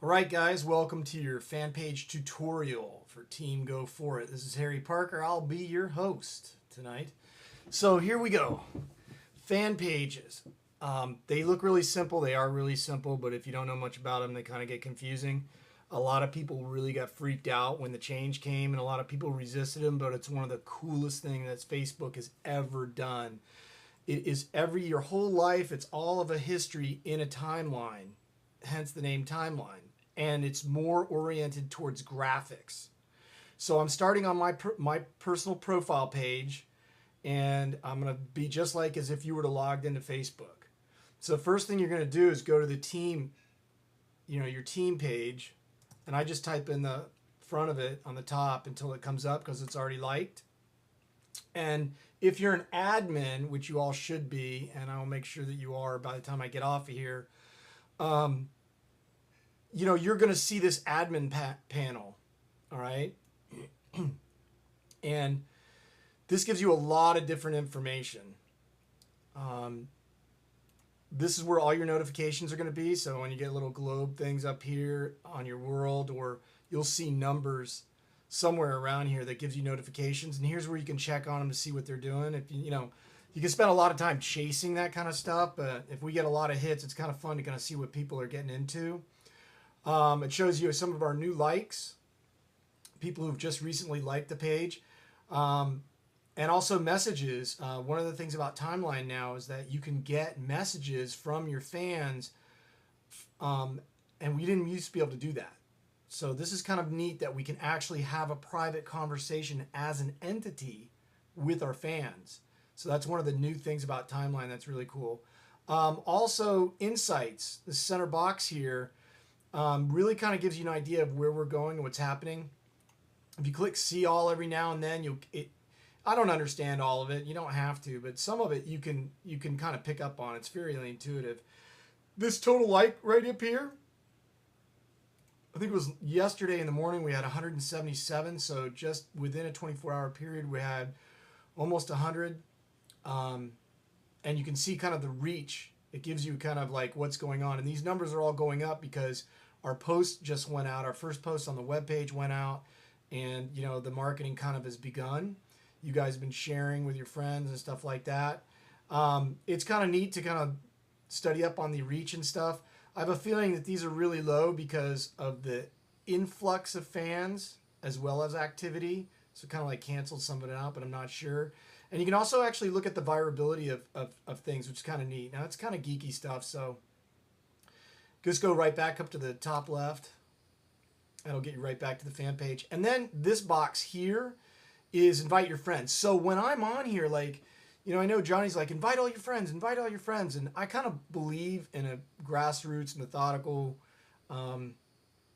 Alright guys, welcome to your fan page tutorial for Team Go For It. This is Harry Parker. I'll be your host tonight. So here we go. Fan pages. They look really simple. They are really simple, but if you don't know much about them, they kind of get confusing. A lot of people really got freaked out when the change came, and a lot of people resisted them, but it's one of the coolest things that Facebook has ever done. It is your whole life, it's all of a history in a timeline, hence the name timeline. And it's more oriented towards graphics. So I'm starting on my personal profile page, and I'm going to be just like as if you were to logged into Facebook. So the first thing you're going to do is go to the team, your team page, and I just type in the front of it on the top until it comes up because it's already liked. And if you're an admin, which you all should be, and I'll make sure that you are by the time I get off of here, you're going to see this admin panel. All right. And this gives you a lot of different information. This is where all your notifications are going to be. So when you get little globe things up here on your world, or you'll see numbers somewhere around here that gives you notifications. And here's where you can check on them to see what they're doing. If you can spend a lot of time chasing that kind of stuff, but if we get a lot of hits, it's kind of fun to kind of see what people are getting into. It shows you some of our new likes, people who've just recently liked the page, and also messages. One of the things about Timeline now is that you can get messages from your fans, and we didn't used to be able to do that. So this is kind of neat that we can actually have a private conversation as an entity with our fans. So that's one of the new things about Timeline that's really cool. Also, insights, the center box here, really kind of gives you an idea of where we're going and what's happening. If you click see all every now and then, I don't understand all of it. You don't have to, but some of it you can kind of pick up on. It's fairly intuitive. This total like right up here, I think it was yesterday in the morning we had 177. So just within a 24-hour period we had almost 100. And you can see kind of the reach. It gives you kind of like what's going on. And these numbers are all going up because our post just went out. Our first post on the webpage went out, and the marketing kind of has begun. You guys have been sharing with your friends and stuff like that. It's kind of neat to kind of study up on the reach and stuff. I have a feeling that these are really low because of the influx of fans as well as activity. So kind of like canceled some of it out, but I'm not sure. And you can also actually look at the virability of things, which is kind of neat. Now, it's kind of geeky stuff, so just go right back up to the top left. That'll get you right back to the fan page. And then this box here is invite your friends. So when I'm on here, I know Johnny's like, invite all your friends, invite all your friends. And I kind of believe in a grassroots, methodical,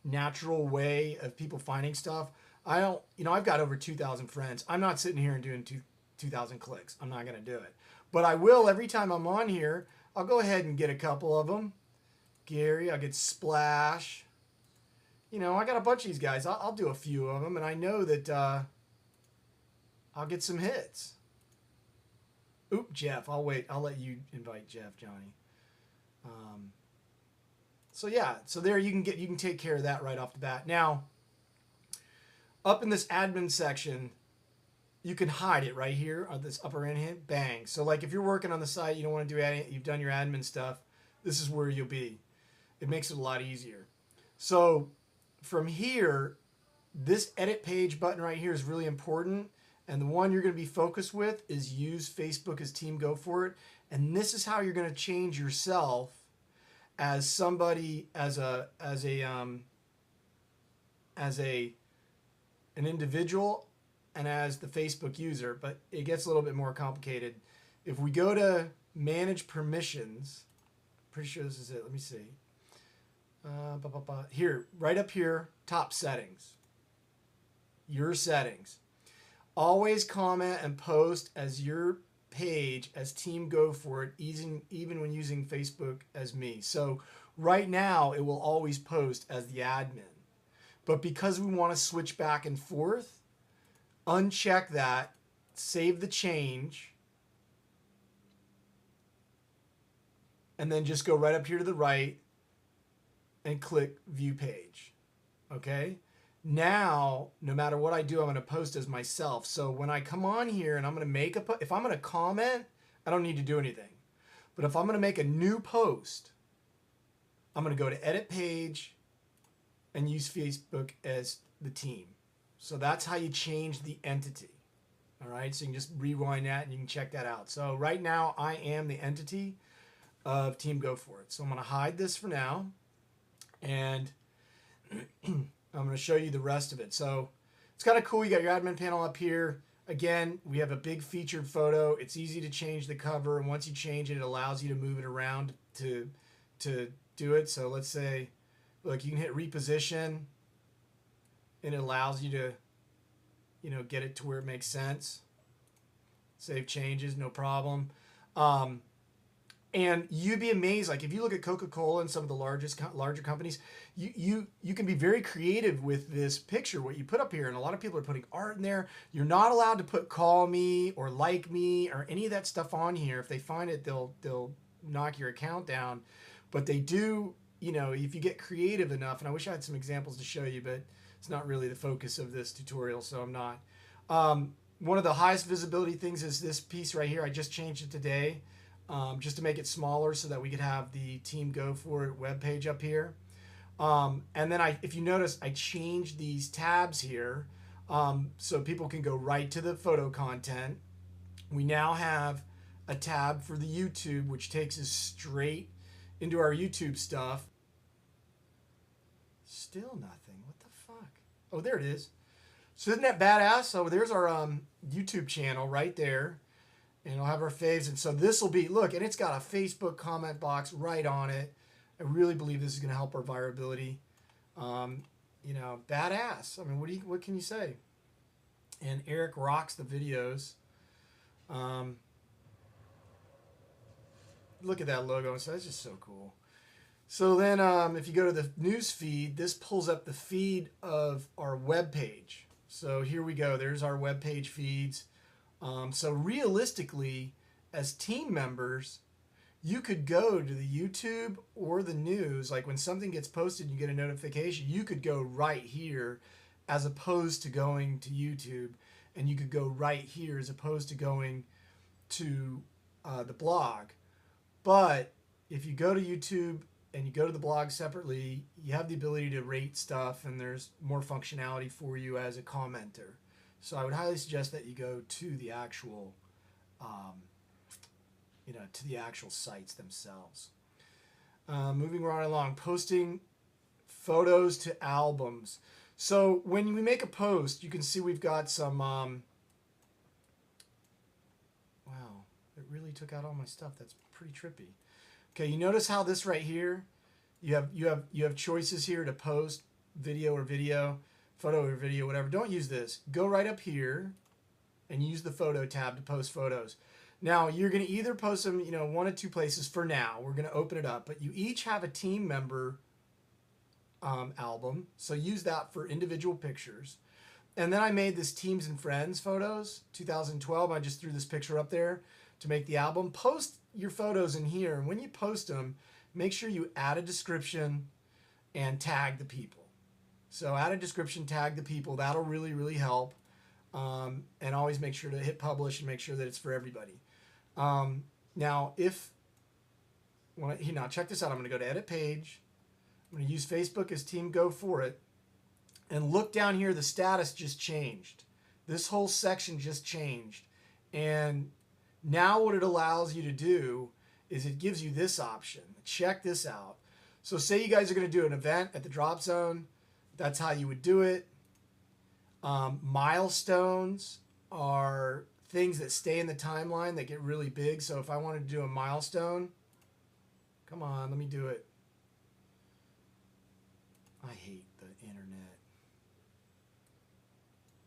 natural way of people finding stuff. I don't, I've got over 2,000 friends. I'm not sitting here and doing 2,000 clicks. I'm not going to do it. But I will every time I'm on here. I'll go ahead and get a couple of them. Gary, I'll get Splash. I got a bunch of these guys. I'll do a few of them, and I know that I'll get some hits. Oop, Jeff. I'll wait. I'll let you invite Jeff, Johnny. So there you can take care of that right off the bat. Now, up in this admin section, you can hide it right here on this upper end hint. Bang. So like if you're working on the site, you don't want to do any, you've done your admin stuff, this is where you'll be. It makes it a lot easier. So from here, this edit page button right here is really important. And the one you're going to be focused with is use Facebook as Team Go For It. And this is how you're going to change yourself as somebody, as an individual and as the Facebook user, but it gets a little bit more complicated. If we go to manage permissions, pretty sure this is it. Let me see. Here, right up here, top settings. Your settings. Always comment and post as your page as Team Go For It, even when using Facebook as me. So right now, it will always post as the admin. But because we want to switch back and forth, uncheck that, save the change, and then just go right up here to the right and click view page. Okay. Now, no matter what I do, I'm going to post as myself. So when I come on here and I'm going to make if I'm going to comment, I don't need to do anything. But if I'm going to make a new post, I'm going to go to edit page and use Facebook as the team. So that's how you change the entity. All right. So you can just rewind that and you can check that out. So right now I am the entity of Team Go For It. So I'm going to hide this for now. And I'm going to show you the rest of it. So it's kind of cool. You got your admin panel up here. Again, we have a big featured photo. It's easy to change the cover. And once you change it, it allows you to move it around to do it. So let's say, look, you can hit reposition and it allows you to, get it to where it makes sense. Save changes, no problem. And you'd be amazed, like if you look at Coca-Cola and some of the larger companies, you can be very creative with this picture, what you put up here. And a lot of people are putting art in there. You're not allowed to put call me or like me or any of that stuff on here. If they find it, they'll knock your account down. But they do, if you get creative enough, and I wish I had some examples to show you, but it's not really the focus of this tutorial, so I'm not. One of the highest visibility things is this piece right here. I just changed it today. Just to make it smaller so that we could have the Team Go For It webpage up here. And then if you notice, I changed these tabs here so people can go right to the photo content. We now have a tab for the YouTube, which takes us straight into our YouTube stuff. Still nothing. What the fuck? Oh, there it is. So isn't that badass? So there's our YouTube channel right there. And it'll have our faves. And so this will be, look, and it's got a Facebook comment box right on it. I really believe this is going to help our virability. Badass. I mean, what can you say? And Eric rocks the videos. Look at that logo. So that's just so cool. So then if you go to the news feed, this pulls up the feed of our web page. So here we go. There's our web page feeds. So realistically, as team members, you could go to the YouTube or the news. Like when something gets posted and you get a notification, you could go right here as opposed to going to YouTube. And you could go right here as opposed to going to the blog. But if you go to YouTube and you go to the blog separately, you have the ability to rate stuff and there's more functionality for you as a commenter. So I would highly suggest that you go to the actual, to the actual sites themselves. Moving right along, posting photos to albums. So when we make a post, you can see we've got some. Wow, it really took out all my stuff. That's pretty trippy. Okay, you notice how this right here, you have choices here to post video or video. Photo or video, whatever. Don't use this. Go right up here and use the photo tab to post photos. Now, you're going to either post them, one of two places for now. We're going to open it up. But you each have a team member album. So use that for individual pictures. And then I made this Teams and Friends photos, 2012. I just threw this picture up there to make the album. Post your photos in here. And when you post them, make sure you add a description and tag the people. So add a description, tag the people. That'll really, really help. And always make sure to hit publish and make sure that it's for everybody. Now, check this out. I'm going to go to edit page. I'm going to use Facebook as Team Go For It. And look down here, the status just changed. This whole section just changed. And now what it allows you to do is it gives you this option. Check this out. So say you guys are going to do an event at the Drop Zone. That's how you would do it. Milestones are things that stay in the timeline that get really big. So if I wanted to do a milestone, come on, let me do it. I hate the internet.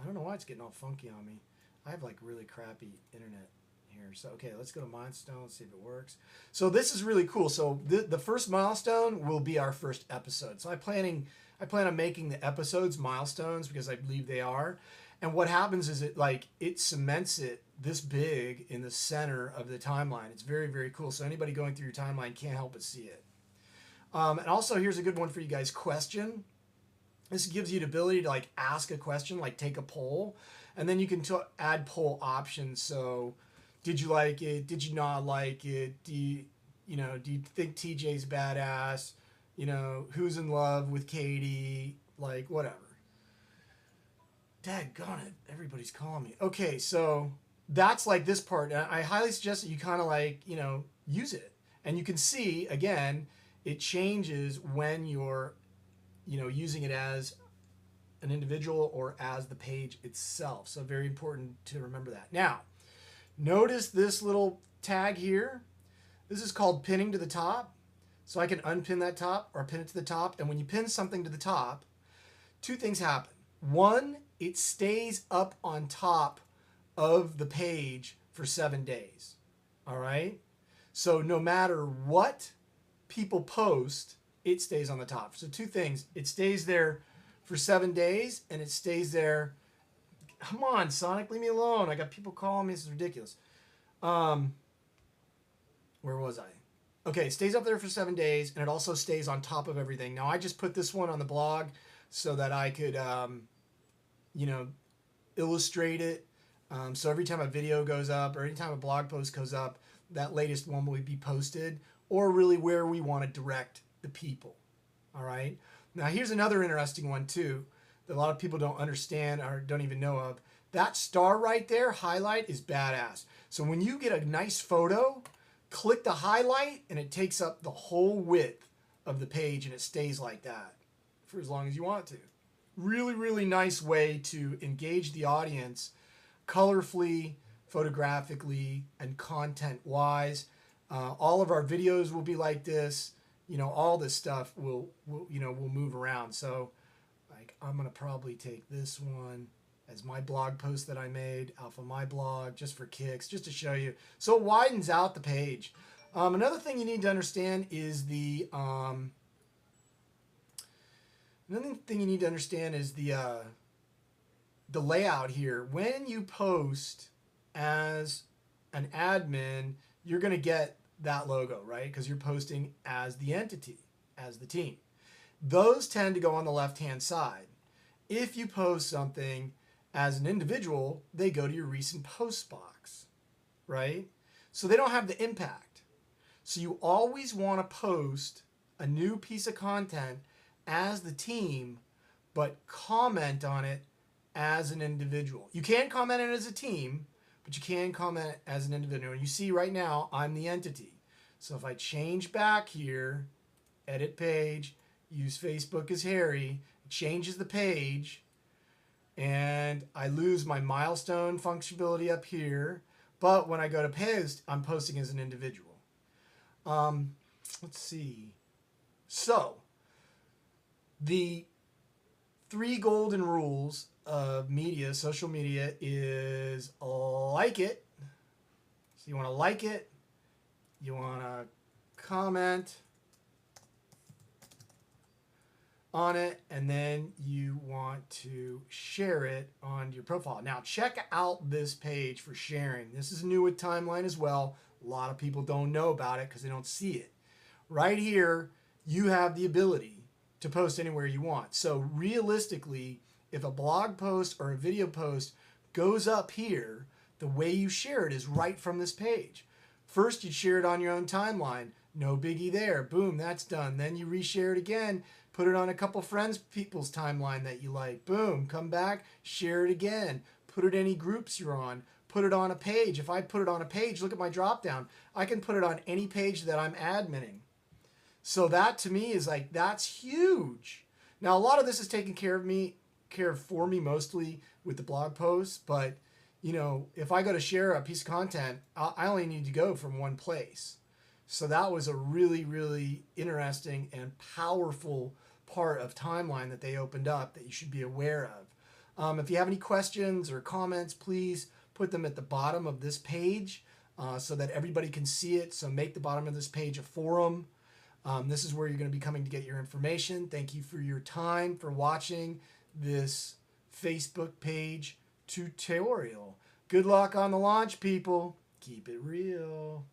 I don't know why it's getting all funky on me. I have like really crappy internet here. So, okay, let's go to milestone, see if it works. So this is really cool. So the first milestone will be our first episode. So I plan on making the episodes milestones because I believe they are. And what happens is it cements it this big in the center of the timeline. It's very, very cool. So anybody going through your timeline can't help but see it. And also, here's a good one for you guys, question. This gives you the ability to like ask a question, like take a poll, and then you can add poll options. So, did you like it? Did you not like it? Do you think TJ's badass? Who's in love with Katie? Like, whatever. Daggone it, everybody's calling me. Okay, so that's like this part. And I highly suggest that you kind of like, use it. And you can see, again, it changes when you're, using it as an individual or as the page itself. So very important to remember that. Now, notice this little tag here. This is called pinning to the top. So I can unpin that top or pin it to the top. And when you pin something to the top, two things happen. One, it stays up on top of the page for 7 days. All right? So no matter what people post, it stays on the top. So two things. It stays there for 7 days, and it stays there. Come on, Sonic, leave me alone. I got people calling me. This is ridiculous. Where was I? Okay, it stays up there for 7 days, and it also stays on top of everything. Now, I just put this one on the blog so that I could, illustrate it. So every time a video goes up or anytime a blog post goes up, that latest one will be posted, or really where we want to direct the people. All right. Now, here's another interesting one, too, that a lot of people don't understand or don't even know of. That star right there, highlight, is badass. So when you get a nice photo, click the highlight, and it takes up the whole width of the page, and it stays like that for as long as you want it to. Really, really nice way to engage the audience colorfully, photographically, and content-wise. All of our videos will be like this. All this stuff will move around. So, like, I'm gonna probably take this one as my blog post that I made off of my blog, just for kicks, just to show you. So it widens out the page. Another thing you need to understand is the layout here. When you post as an admin, you're gonna get that logo, right? Because you're posting as the entity, as the team. Those tend to go on the left-hand side. If you post something as an individual, they go to your recent posts box, right? So they don't have the impact. So you always want to post a new piece of content as the team, but comment on it as an individual. You can comment it as a team, but you can comment as an individual. And you see right now, I'm the entity. So if I change back here, edit page, use Facebook as Harry, it changes the page, and I lose my milestone functionality up here. But when I go to post, I'm posting as an individual. Let's see. So the 3 golden rules of media, social media, is like it. So you want to like it. You want to comment on it, and then you want to share it on your profile. Now, check out this page for sharing. This is new with Timeline as well. A lot of people don't know about it because they don't see it. Right here, you have the ability to post anywhere you want. So realistically, if a blog post or a video post goes up here, the way you share it is right from this page. First, you'd share it on your own timeline. No biggie there. Boom, that's done. Then you reshare it again. Put it on a couple friends, people's timeline that you like. Boom, come back, share it again. Put it in any groups you're on. Put it on a page. If I put it on a page, look at my drop down. I can put it on any page that I'm adminning. So that to me is like, that's huge. Now, a lot of this is taken care of for me mostly with the blog posts, but if I go to share a piece of content, I only need to go from one place. So that was a really, really interesting and powerful part of Timeline that they opened up that you should be aware of. If you have any questions or comments, please put them at the bottom of this page so that everybody can see it. So make the bottom of this page a forum. This is where you're going to be coming to get your information. Thank you for your time, for watching this Facebook page tutorial. Good luck on the launch, people. Keep it real.